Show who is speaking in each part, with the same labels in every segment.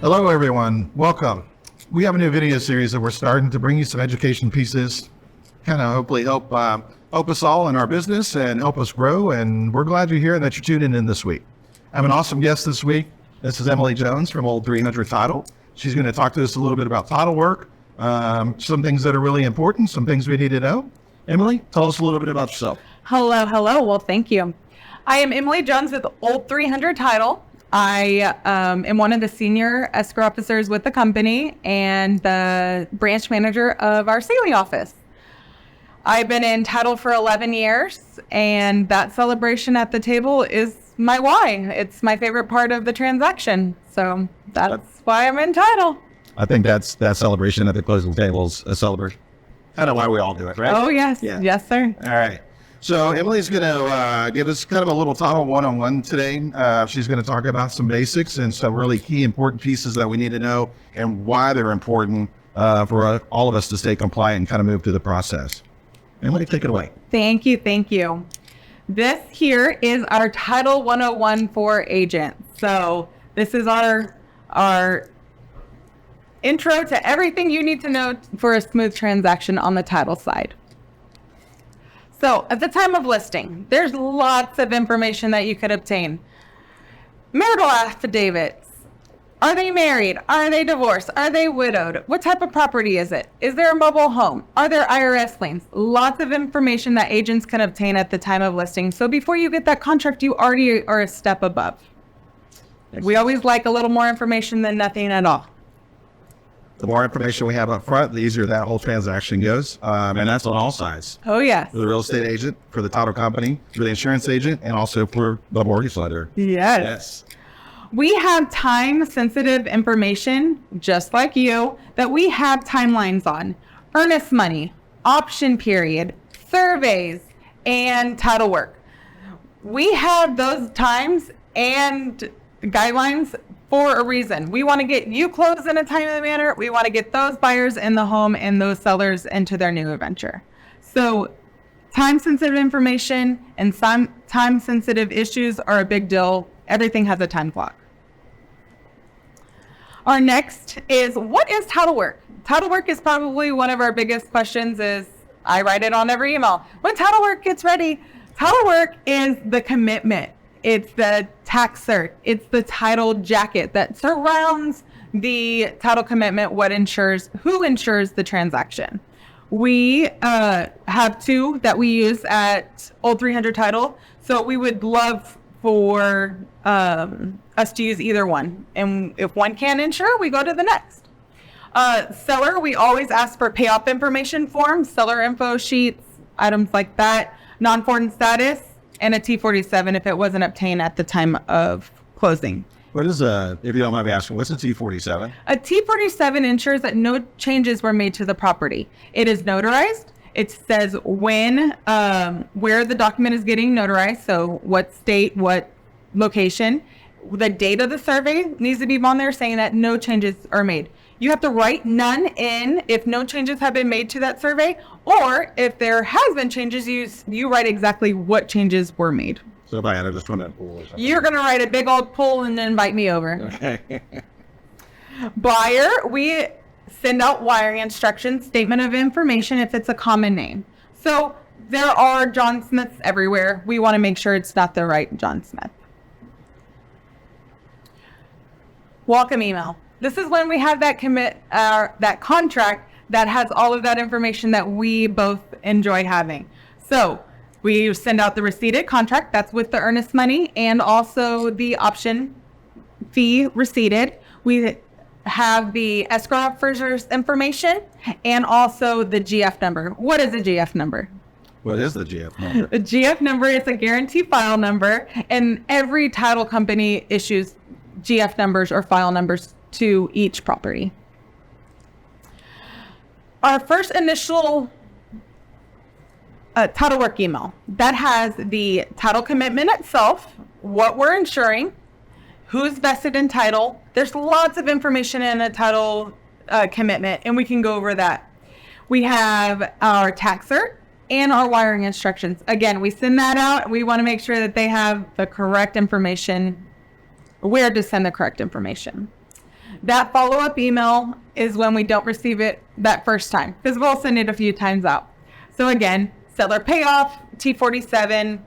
Speaker 1: Hello, everyone. Welcome. We have a new video series that we're starting to bring you some education pieces, kind of hopefully help us all in our business and help us grow. And we're glad you're here and that you're tuning in this week. I have an awesome guest this week. This is Emily Jones from Old 300 Title. She's going to talk to us a little bit about title work, some things that are really important, some things we need to know. Emily, tell us a little bit about yourself.
Speaker 2: Hello. Well, thank you. I am Emily Jones with Old 300 Title. I am one of the senior escrow officers with the company and the branch manager of our Saley office. I've been in title for 11 years, and that celebration at the table is my why. It's my favorite part of the transaction, so that's why I'm in title.
Speaker 1: I think that celebration at the closing table is a celebration. Kind of why we all do it, right?
Speaker 2: Oh, yes. Yeah. Yes, sir.
Speaker 1: All right. So Emily's going to give us kind of a little title one-on-one today. She's going to talk about some basics and some really key important pieces that we need to know and why they're important for all of us to stay compliant and kind of move through the process. Emily, take it away.
Speaker 2: Thank you. This here is our Title 101 for agents. So this is our intro to everything you need to know for a smooth transaction on the title side. So at the time of listing, there's lots of information that you could obtain. Marital affidavits. Are they married? Are they divorced? Are they widowed? What type of property is it? Is there a mobile home? Are there IRS liens? Lots of information that agents can obtain at the time of listing. So before you get that contract, you already are a step above. We always like a little more information than nothing at all.
Speaker 1: The more information we have up front, the easier that whole transaction goes. And that's on all sides.
Speaker 2: Oh, yes.
Speaker 1: For the real estate agent, for the title company, for the insurance agent, and also for the mortgage lender.
Speaker 2: Yes. We have time-sensitive information, just like you, that we have timelines on. Earnest money, option period, surveys, and title work. We have those times and guidelines for a reason. We want to get you closed in a timely manner. We want to get those buyers in the home and those sellers into their new adventure. So time-sensitive information and some time-sensitive issues are a big deal. Everything has a time clock. Our next is, what is title work? Title work is probably one of our biggest questions. I write it on every email. When title work gets ready, title work is the commitment. It's the tax cert. It's the title jacket that surrounds the title commitment, who insures the transaction. We have two that we use at Old 300 Title, so we would love for us to use either one. And if one can't insure, we go to the next. Seller, we always ask for payoff information forms, seller info sheets, items like that, non-foreign status, and a T47 if it wasn't obtained at the time of closing.
Speaker 1: What is if you don't mind me asking, what's a T47?
Speaker 2: A T47 ensures that no changes were made to the property. It is notarized. It says when, where the document is getting notarized, so what state, what location. The date of the survey needs to be on there saying that no changes are made. You have to write none in if no changes have been made to that survey, or if there has been changes, you write exactly what changes were made.
Speaker 1: So if I had just one at pool or something.
Speaker 2: You're going to write a big old pull and then invite me over.
Speaker 1: Okay.
Speaker 2: Buyer, we send out wiring instructions, statement of information if it's a common name. So there are John Smiths everywhere. We want to make sure it's not the right John Smith. Welcome email. This is when we have that that contract that has all of that information that we both enjoy having. So we send out the receipted contract, that's with the earnest money, and also the option fee receipted. We have the escrow officer's information and also the GF number. What is a GF number?
Speaker 1: What is the GF number?
Speaker 2: The GF number is a guarantee file number, and every title company issues GF numbers or file numbers to each property. Our first initial title work email that has the title commitment itself, what we're insuring, who's vested in title. There's lots of information in a title commitment, and we can go over that. We have our tax cert and our wiring instructions. Again, we send that out. We want to make sure that they have the correct information, where to send the correct information. That follow-up email is when we don't receive it that first time, because we'll send it a few times out. So again, seller payoff, T47,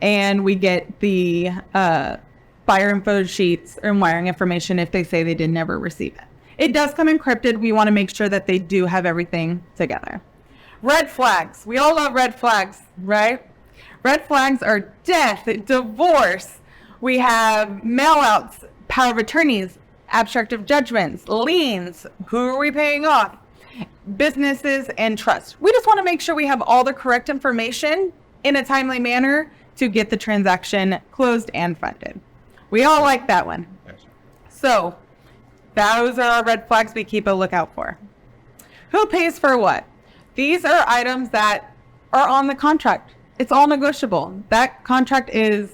Speaker 2: and we get the buyer info sheets and wiring information if they say they did never receive it. It does come encrypted. We want to make sure that they do have everything together. Red flags. We all love red flags, right? Red flags are death, divorce. We have mailouts, power of attorneys, abstract of judgments, liens, who are we paying off, businesses, and trust. We just want to make sure we have all the correct information in a timely manner to get the transaction closed and funded. We all like that one. So those are our red flags we keep a lookout for. Who pays for what? These are items that are on the contract. It's all negotiable. That contract is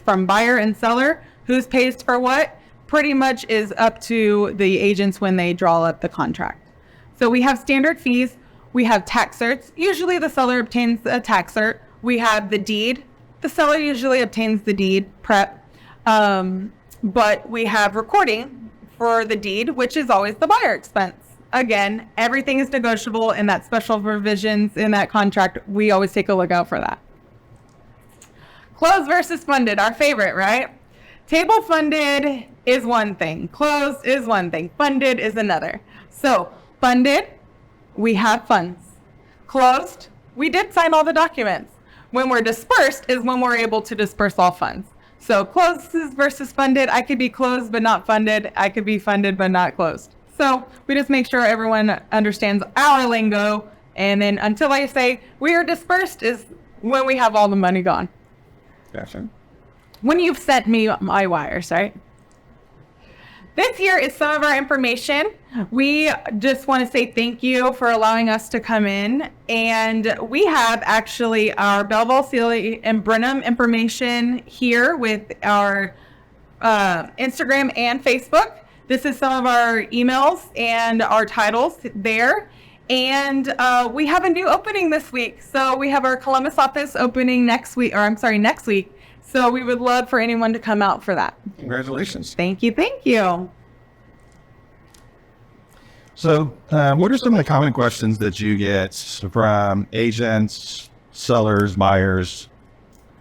Speaker 2: from buyer and seller. Who's pays for what pretty much is up to the agents when they draw up the contract. So we have standard fees. We have tax certs. Usually the seller obtains a tax cert. We have the deed. The seller usually obtains the deed prep. But we have recording for the deed, which is always the buyer expense. Again, everything is negotiable, and that special provisions in that contract, we always take a look out for that. Closed versus funded, our favorite, right? Table funded is one thing. Closed is one thing. Funded is another. So funded, we have funds. Closed, we did sign all the documents. When we're dispersed is when we're able to disperse all funds. So closed versus funded. I could be closed but not funded. I could be funded but not closed. So we just make sure everyone understands our lingo. And then until I say we are dispersed is when we have all the money gone.
Speaker 1: Gotcha.
Speaker 2: When you've sent me my wires, right? This here is some of our information. We just want to say thank you for allowing us to come in. And we have actually our Belleville, Sealy, and Brenham information here with our Instagram and Facebook. This is some of our emails and our titles there. And we have a new opening this week. So we have our Columbus office opening next week. So we would love for anyone to come out for that.
Speaker 1: Congratulations.
Speaker 2: Thank you. Thank you.
Speaker 1: So what are some of the common questions that you get from agents, sellers, buyers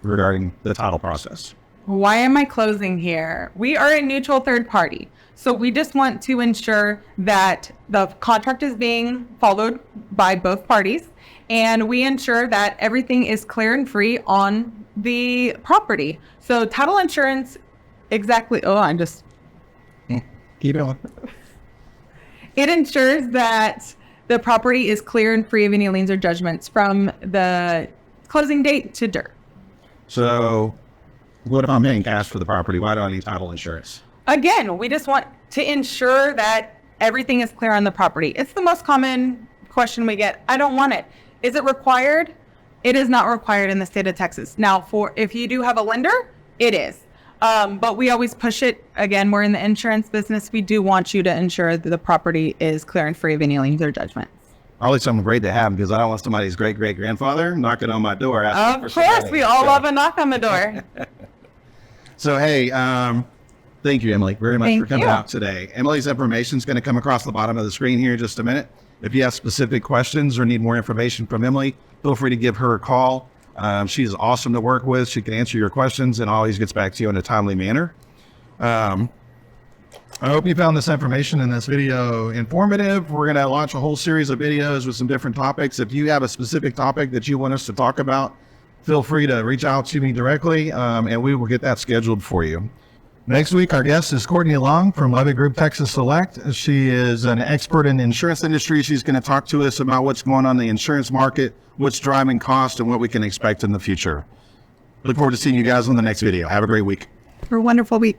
Speaker 1: regarding the title process?
Speaker 2: Why am I closing here? We are a neutral third party. So we just want to ensure that the contract is being followed by both parties. And we ensure that everything is clear and free on the property. So title insurance, exactly.
Speaker 1: Keep going.
Speaker 2: It ensures that the property is clear and free of any liens or judgments from the closing date to dirt.
Speaker 1: So what if I'm paying cash for the property? Why do I need title insurance?
Speaker 2: Again, we just want to ensure that everything is clear on the property. It's the most common question we get. I don't want it. Is it required? It is not required in the state of Texas. Now, if you do have a lender, it is. But we always push it. Again, we're in the insurance business. We do want you to ensure that the property is clear and free of any liens or judgments.
Speaker 1: Probably something great to have because I don't want somebody's great-great-grandfather knocking on my door.
Speaker 2: Of course, we all love a knock on the door.
Speaker 1: So, hey, thank you, Emily, very much for coming
Speaker 2: you.
Speaker 1: out today. Emily's information is going to come across the bottom of the screen here in just a minute. If you have specific questions or need more information from Emily, feel free to give her a call. She's awesome to work with. She can answer your questions and always gets back to you in a timely manner. I hope you found this information in this video informative. We're going to launch a whole series of videos with some different topics. If you have a specific topic that you want us to talk about, feel free to reach out to me directly, and we will get that scheduled for you. Next week, our guest is Courtney Long from Levy Group Texas Select. She is an expert in the insurance industry. She's going to talk to us about what's going on in the insurance market, what's driving cost, and what we can expect in the future. Look forward to seeing you guys on the next video. Have a great week.
Speaker 2: For a wonderful week.